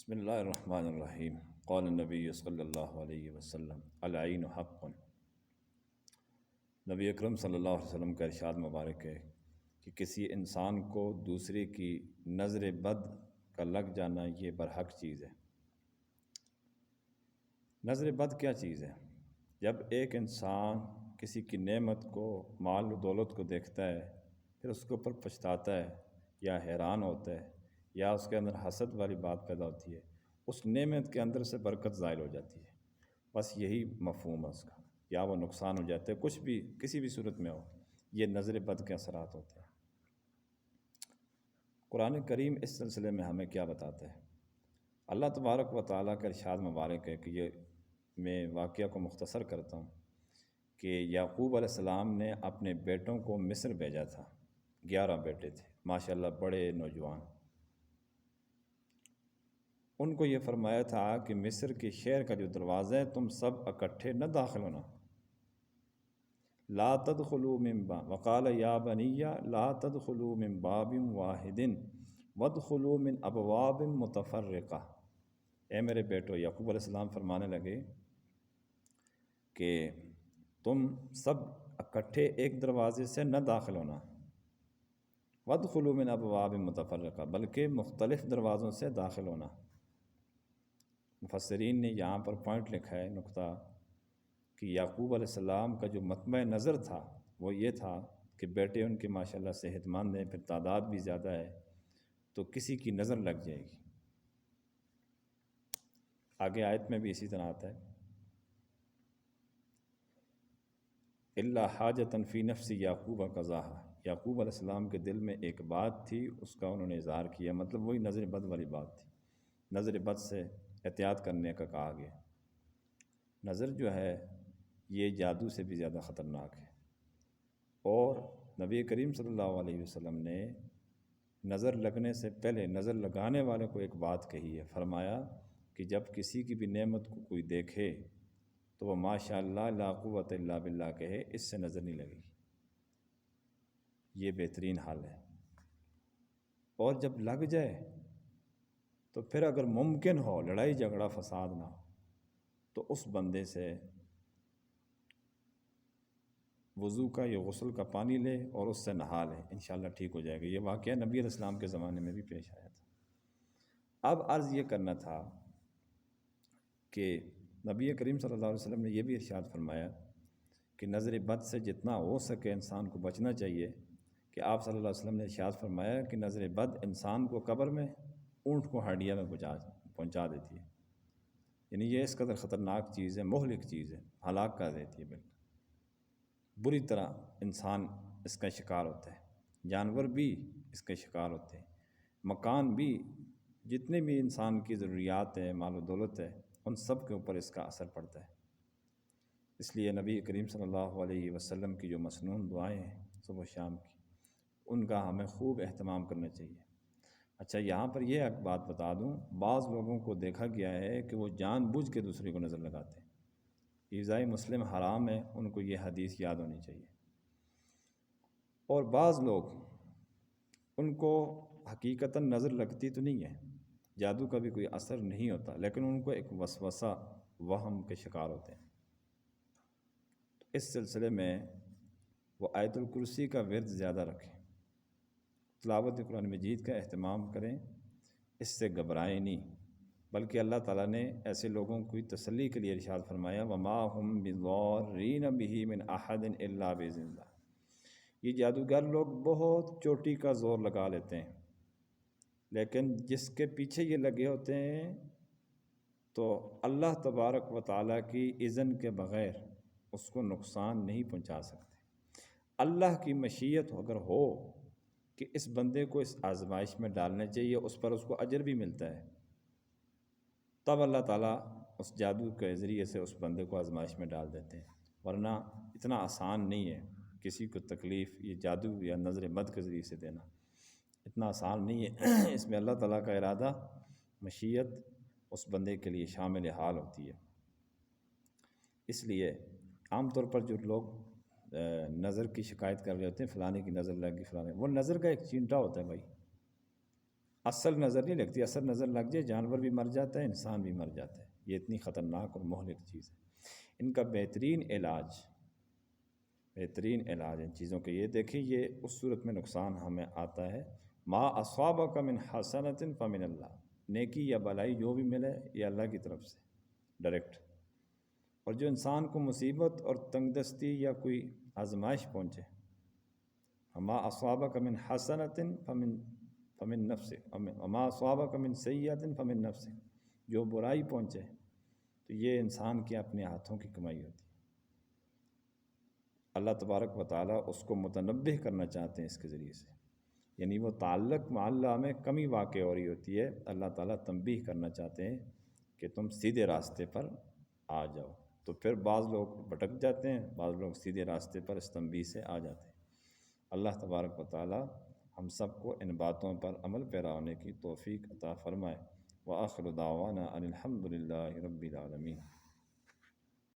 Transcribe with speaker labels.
Speaker 1: بسم اللہ الرحمن الرحیم قال النبی صلی اللہ علیہ وسلم العین حق۔ نبی اکرم صلی اللہ علیہ وسلم کا ارشاد مبارک ہے کہ کسی انسان کو دوسرے کی نظر بد کا لگ جانا یہ برحق چیز ہے۔ نظر بد کیا چیز ہے؟ جب ایک انسان کسی کی نعمت کو، مال و دولت کو دیکھتا ہے، پھر اس کے اوپر پچھتاتا ہے یا حیران ہوتا ہے یا اس کے اندر حسد والی بات پیدا ہوتی ہے، اس نعمت کے اندر سے برکت زائل ہو جاتی ہے۔ بس یہی مفہوم ہے اس کا، یا وہ نقصان ہو جاتا ہے، کچھ بھی کسی بھی صورت میں ہو، یہ نظر بد کے اثرات ہوتے ہیں۔ قرآن کریم اس سلسلے میں ہمیں کیا بتاتا ہے؟ اللہ تبارک و تعالیٰ کا ارشاد مبارک ہے کہ یہ میں واقعہ کو مختصر کرتا ہوں کہ یعقوب علیہ السلام نے اپنے بیٹوں کو مصر بھیجا تھا۔ 11 بیٹے تھے، ماشاءاللہ بڑے نوجوان۔ ان کو یہ فرمایا تھا کہ مصر کے شہر کا جو دروازہ ہے تم سب اکٹھے نہ داخل ہونا۔ لا تدخلوا من باب وقال یا بنی لا تدخلوا من باب واحد وادخلوا من ابواب متفرقہ۔ اے میرے بیٹو، یعقوب علیہ السلام فرمانے لگے کہ تم سب اکٹھے ایک دروازے سے نہ داخل ہونا، وادخلوا من ابواب متفرقہ، بلکہ مختلف دروازوں سے داخل ہونا۔ مفسرین نے یہاں پر پوائنٹ لکھا ہے، نقطہ، کہ یعقوب علیہ السلام کا جو مطمع نظر تھا وہ یہ تھا کہ بیٹے ان کے ماشاءاللہ صحت مند ہیں، پھر تعداد بھی زیادہ ہے، تو کسی کی نظر لگ جائے گی۔ آگے آیت میں بھی اسی طرح آتا ہے، الا حاجۃ فی نفس یعقوب قضاھا۔ یعقوب علیہ السلام کے دل میں ایک بات تھی، اس کا انہوں نے اظہار کیا، مطلب وہی نظر بد والی بات تھی۔ نظر بد سے احتیاط کرنے کا کہا گیا۔ نظر جو ہے یہ جادو سے بھی زیادہ خطرناک ہے، اور نبی کریم صلی اللہ علیہ وسلم نے نظر لگنے سے پہلے نظر لگانے والے کو ایک بات کہی ہے، فرمایا کہ جب کسی کی بھی نعمت کو کوئی دیکھے تو وہ ماشاءاللہ لا قوت الا باللہ کہے، اس سے نظر نہیں لگے گی۔ یہ بہترین حال ہے۔ اور جب لگ جائے تو پھر اگر ممکن ہو لڑائی جھگڑا فساد نہ ہو تو اس بندے سے وضو کا یا غسل کا پانی لے اور اس سے نہا لے، انشاءاللہ ٹھیک ہو جائے گا۔ یہ واقعہ نبی علیہ السلام کے زمانے میں بھی پیش آیا تھا۔ اب عرض یہ کرنا تھا کہ نبی کریم صلی اللہ علیہ وسلم نے یہ بھی ارشاد فرمایا کہ نظر بد سے جتنا ہو سکے انسان کو بچنا چاہیے، کہ آپ صلی اللہ علیہ وسلم نے ارشاد فرمایا کہ نظر بد انسان کو قبر میں اونٹ کو ہڈیا میں پہنچا دیتی ہے، یعنی یہ اس قدر خطرناک چیز ہے، مہلک چیز ہے، ہلاک کر دیتی ہے، بالکل بری طرح انسان اس کا شکار ہوتا ہے، جانور بھی اس کے شکار ہوتے ہیں، مکان بھی، جتنے بھی انسان کی ضروریات ہیں، مال و دولت ہے، ان سب کے اوپر اس کا اثر پڑتا ہے۔ اس لیے نبی کریم صلی اللہ علیہ وسلم کی جو مسنون دعائیں ہیں صبح و شام کی، ان کا ہمیں خوب اہتمام کرنا چاہیے۔ اچھا، یہاں پر یہ ایک بات بتا دوں، بعض لوگوں کو دیکھا گیا ہے کہ وہ جان بوجھ کے دوسرے کو نظر لگاتے ہیں۔ ایذائے مسلم حرام ہے، ان کو یہ حدیث یاد ہونی چاہیے۔ اور بعض لوگ، ان کو حقیقتاً نظر لگتی تو نہیں ہے، جادو کا بھی کوئی اثر نہیں ہوتا، لیکن ان کو ایک وسوسہ، وہم کے شکار ہوتے ہیں۔ تو اس سلسلے میں وہ آیت الکرسی کا ورد زیادہ رکھیں، تلاوت قرآن مجید کا اہتمام کریں، اس سے گھبرائیں نہیں، بلکہ اللہ تعالیٰ نے ایسے لوگوں کو تسلی کے لیے ارشاد فرمایا وَمَا هُم بِضَارِّينَ بِهِ مِنْ أَحَدٍ إِلَّا بِإِذْنِ اللَّهِ۔ یہ جادوگر لوگ بہت چوٹی کا زور لگا لیتے ہیں، لیکن جس کے پیچھے یہ لگے ہوتے ہیں تو اللہ تبارک و تعالیٰ کی اذن کے بغیر اس کو نقصان نہیں پہنچا سکتے۔ اللہ کی مشیت اگر ہو کہ اس بندے کو اس آزمائش میں ڈالنا چاہیے، اس پر اس کو اجر بھی ملتا ہے، تب اللہ تعالیٰ اس جادو کے ذریعے سے اس بندے کو آزمائش میں ڈال دیتے ہیں، ورنہ اتنا آسان نہیں ہے کسی کو تکلیف یہ جادو یا نظر بد کے ذریعے سے دینا، اتنا آسان نہیں ہے۔ اس میں اللہ تعالیٰ کا ارادہ، مشیت اس بندے کے لیے شامل حال ہوتی ہے۔ اس لیے عام طور پر جو لوگ نظر کی شکایت کر رہے ہوتے ہیں، فلانے کی نظر لگ گئی، فلانے، وہ نظر کا ایک چینٹا ہوتا ہے بھائی، اصل نظر نہیں لگتی، اصل نظر لگ جائے جانور بھی مر جاتا ہے، انسان بھی مر جاتا ہے، یہ اتنی خطرناک اور مہلک چیز ہے۔ ان کا بہترین علاج ان چیزوں کے یہ دیکھیں، یہ اس صورت میں نقصان ہمیں آتا ہے، ما اصابک من حسنۃ فمن اللہ، نیکی یا بلائی جو بھی ملے یہ اللہ کی طرف سے ڈائریکٹ، اور جو انسان کو مصیبت اور تنگ دستی یا کوئی آزمائش پہنچے، ما اصابک من حسنۃ فمن نفسک وما اصابک من سیئۃ فمن نفسک، جو برائی پہنچے تو یہ انسان کے اپنے ہاتھوں کی کمائی ہوتی ہے۔ اللہ تبارک و تعالیٰ اس کو متنبہ کرنا چاہتے ہیں اس کے ذریعے سے، یعنی وہ تعلق مع اللہ میں کمی واقع ہو رہی ہوتی ہے، اللہ تعالیٰ تنبیہ کرنا چاہتے ہیں کہ تم سیدھے راستے پر آ جاؤ، تو پھر بعض لوگ بھٹک جاتے ہیں، بعض لوگ سیدھے راستے پر اس تنبیہ سے آ جاتے ہیں۔ اللہ تبارک و تعالیٰ ہم سب کو ان باتوں پر عمل پیرا ہونے کی توفیق عطا فرمائے۔ وآخر دعوانا ان الحمد للہ رب العالمین۔